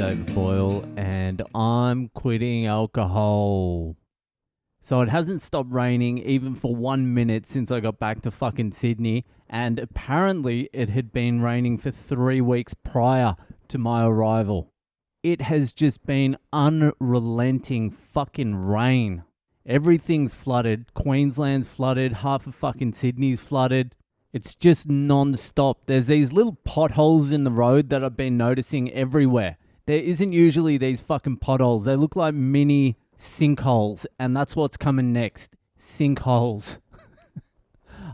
David Boyle, and I'm quitting alcohol. So it hasn't stopped raining even for 1 minute since I got back to fucking Sydney, and apparently it had been raining for 3 weeks prior to my arrival. It has just been unrelenting fucking rain. Everything's flooded. Queensland's flooded. Half of fucking Sydney's flooded. It's just non-stop. There's these little potholes in the road that I've been noticing everywhere. There isn't usually these fucking potholes. They look like mini sinkholes, and that's what's coming next. Sinkholes.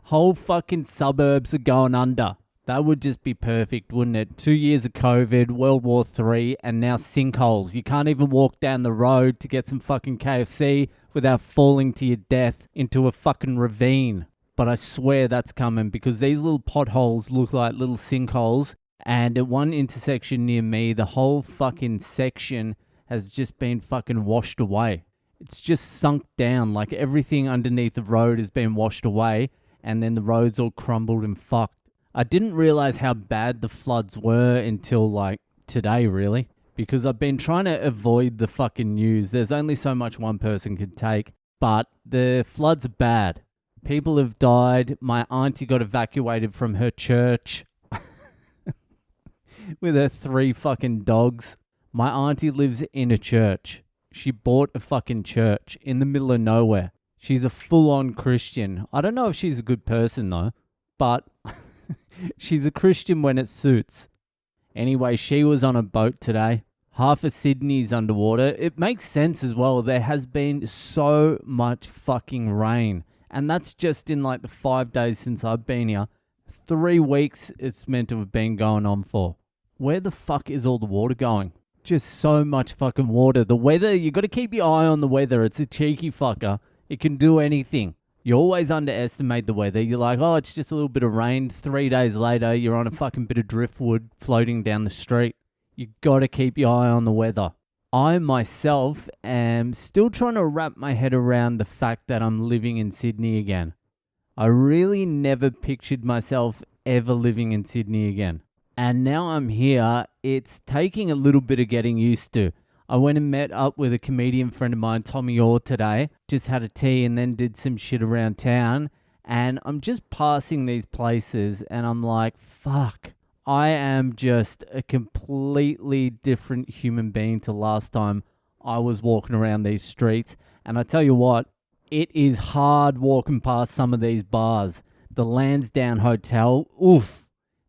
Whole fucking suburbs are going under. That would just be perfect, wouldn't it? 2 years of COVID, World War III, and now sinkholes. You can't even walk down the road to get some fucking KFC without falling to your death into a fucking ravine. But I swear that's coming because these little potholes look like little sinkholes. And at one intersection near me, the whole fucking section has just been fucking washed away. It's just sunk down, like everything underneath the road has been washed away. And then the road's all crumbled and fucked. I didn't realize how bad the floods were until like today, really. Because I've been trying to avoid the fucking news. There's only so much one person can take. But the floods are bad. People have died. My auntie got evacuated from her church with her 3 fucking dogs. My auntie lives in a church. She bought a fucking church in the middle of nowhere. She's a full-on Christian. I don't know if she's a good person though, but she's a Christian when it suits. Anyway, she was on a boat today. Half of Sydney's underwater. It makes sense as well. There has been so much fucking rain. And that's just in like the 5 days since I've been here. 3 weeks it's meant to have been going on for. Where the fuck is all the water going? Just so much fucking water. The weather, you got to keep your eye on the weather. It's a cheeky fucker. It can do anything. You always underestimate the weather. You're like, oh, it's just a little bit of rain. 3 days later, you're on a fucking bit of driftwood floating down the street. You got to keep your eye on the weather. I myself am still trying to wrap my head around the fact that I'm living in Sydney again. I really never pictured myself ever living in Sydney again. And now I'm here, it's taking a little bit of getting used to. I went and met up with a comedian friend of mine, Tommy Orr, today. Just had a tea and then did some shit around town. And I'm just passing these places and I'm like, fuck. I am just a completely different human being to last time I was walking around these streets. And I tell you what, it is hard walking past some of these bars. The Lansdowne Hotel, oof,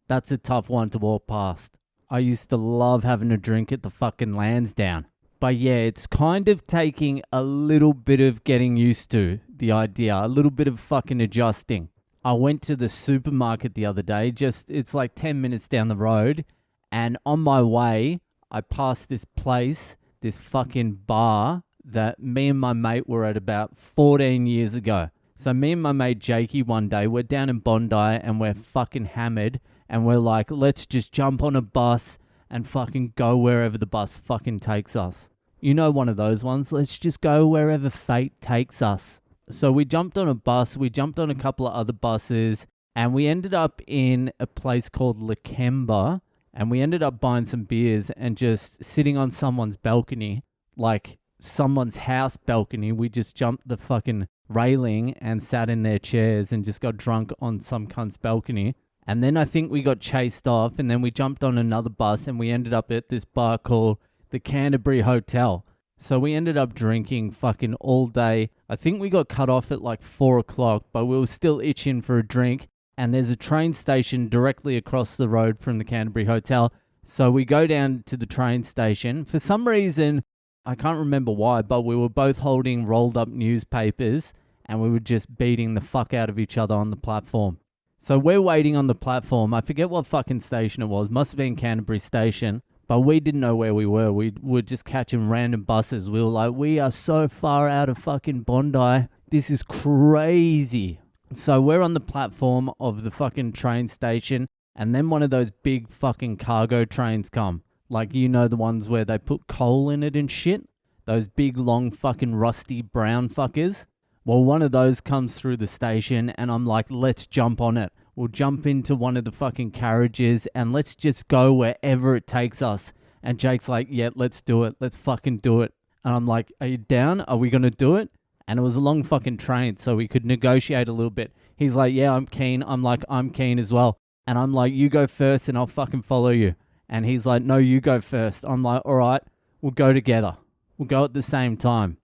that's a tough one to walk past. I used to love having a drink at the fucking Lansdowne. But yeah, it's kind of taking a little bit of getting used to the idea, a little bit of fucking adjusting. I went to the supermarket the other day, it's like 10 minutes down the road, and on my way, I passed this place, this fucking bar that me and my mate were at about 14 years ago. So me and my mate Jakey one day, we're down in Bondi and we're fucking hammered, and we're like, let's just jump on a bus and fucking go wherever the bus fucking takes us. You know, one of those ones, let's just go wherever fate takes us. So we jumped on a bus, we jumped on a couple of other buses, and we ended up in a place called Lakemba, and we ended up buying some beers and just sitting on someone's balcony, like someone's house balcony. We just jumped the fucking railing and sat in their chairs and just got drunk on some cunt's balcony. And then I think we got chased off, and then we jumped on another bus and we ended up at this bar called the Canterbury Hotel. So we ended up drinking fucking all day. I think we got cut off at like 4 o'clock, but we were still itching for a drink. And there's a train station directly across the road from the Canterbury Hotel. So we go down to the train station. For some reason, I can't remember why, but we were both holding rolled up newspapers and we were just beating the fuck out of each other on the platform. So we're waiting on the platform. I forget what fucking station it was. Must have been Canterbury Station. But we didn't know where we were. We were just catching random buses. We were like, we are so far out of fucking Bondi. This is crazy. So we're on the platform of the fucking train station. And then one of those big fucking cargo trains come. Like, you know, the ones where they put coal in it and shit. Those big, long, fucking rusty brown fuckers. Well, one of those comes through the station and I'm like, let's jump on it. We'll jump into one of the fucking carriages and let's just go wherever it takes us. And Jake's like, yeah, let's do it. Let's fucking do it. And I'm like, are you down? Are we going to do it? And it was a long fucking train, so we could negotiate a little bit. He's like, yeah, I'm keen. I'm like, I'm keen as well. And I'm like, you go first and I'll fucking follow you. And he's like, no, you go first. I'm like, all right, we'll go together. We'll go at the same time.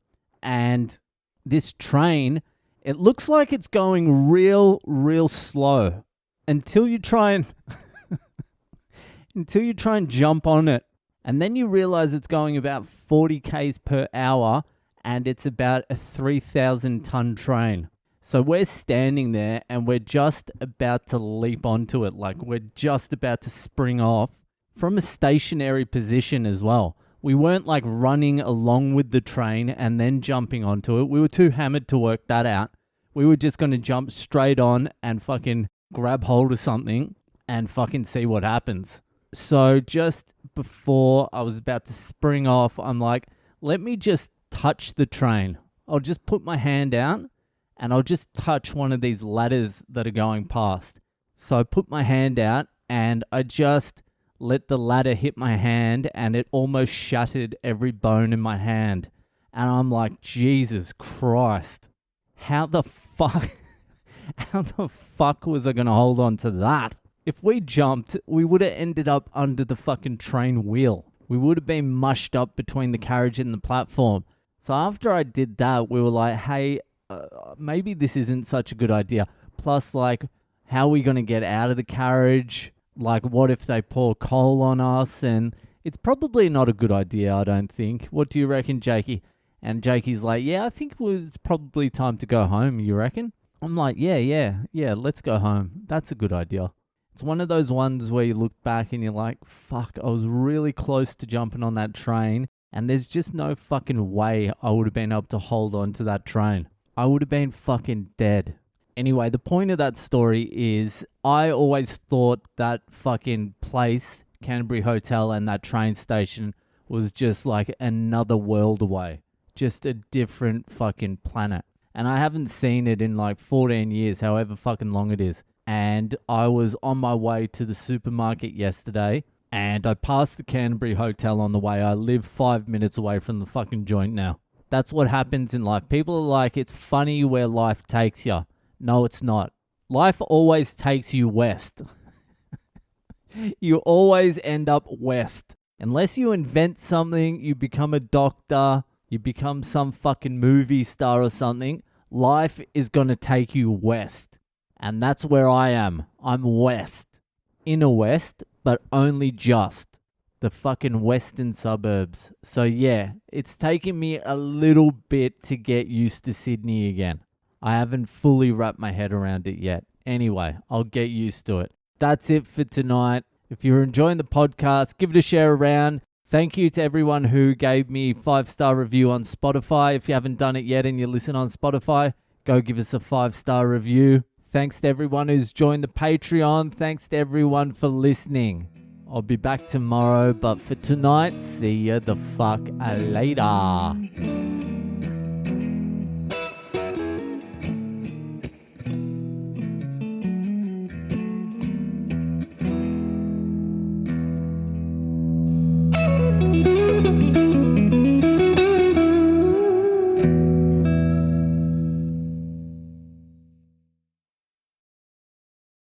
And this train, it looks like it's going real, real slow until you try and jump on it. And then you realize it's going about 40 k's per hour and it's about a 3,000 ton train. So we're standing there and we're just about to leap onto it. Like we're just about to spring off from a stationary position as well. We weren't like running along with the train and then jumping onto it. We were too hammered to work that out. We were just going to jump straight on and fucking grab hold of something and fucking see what happens. So just before I was about to spring off, I'm like, let me just touch the train. I'll just put my hand out and I'll just touch one of these ladders that are going past. So I put my hand out and I just let the ladder hit my hand and it almost shattered every bone in my hand. And I'm like, Jesus Christ, how the fuck was I going to hold on to that? If we jumped, we would have ended up under the fucking train wheel. We would have been mushed up between the carriage and the platform. So after I did that, we were like, hey, maybe this isn't such a good idea. Plus, like, how are we going to get out of the carriage? Like, what if they pour coal on us? And it's probably not a good idea, I don't think. What do you reckon, Jakey? And Jakey's like, yeah, I think it was probably time to go home, you reckon? I'm like, yeah, let's go home. That's a good idea. It's one of those ones where you look back and you're like, fuck, I was really close to jumping on that train and there's just no fucking way I would have been able to hold on to that train. I would have been fucking dead. Anyway, the point of that story is I always thought that fucking place, Canterbury Hotel and that train station was just like another world away. Just a different fucking planet. And I haven't seen it in like 14 years, however fucking long it is. And I was on my way to the supermarket yesterday and I passed the Canterbury Hotel on the way. I live 5 minutes away from the fucking joint now. That's what happens in life. People are like, it's funny where life takes you. No, it's not. Life always takes you west. You always end up west. Unless you invent something, you become a doctor, you become some fucking movie star or something, life is going to take you west. And that's where I am. I'm west. Inner west, but only just. The fucking western suburbs. So yeah, it's taken me a little bit to get used to Sydney again. I haven't fully wrapped my head around it yet. Anyway, I'll get used to it. That's it for tonight. If you're enjoying the podcast, give it a share around. Thank you to everyone who gave me 5-star review on Spotify. If you haven't done it yet and you listen on Spotify, go give us a 5-star review. Thanks to everyone who's joined the Patreon. Thanks to everyone for listening. I'll be back tomorrow, but for tonight, see ya the fuck later.